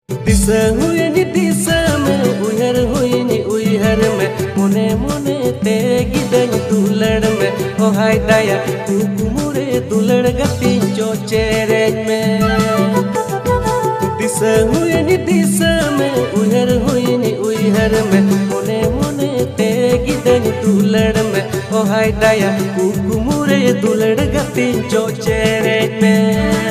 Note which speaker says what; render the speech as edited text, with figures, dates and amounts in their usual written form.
Speaker 1: दिशा हुई नि दिशा में उयहर में मोने मोने ते गिदन दुलड़ में ओ हाय दाया कुकुमुरे दुलड़ गति जो चेरे में दिशा हुई नि दिशा में उयहर में मोने मोने ते गिदन दुलड़ में ओ हाय दाया कुकुमुरे दुलड़ गति जो चेरे में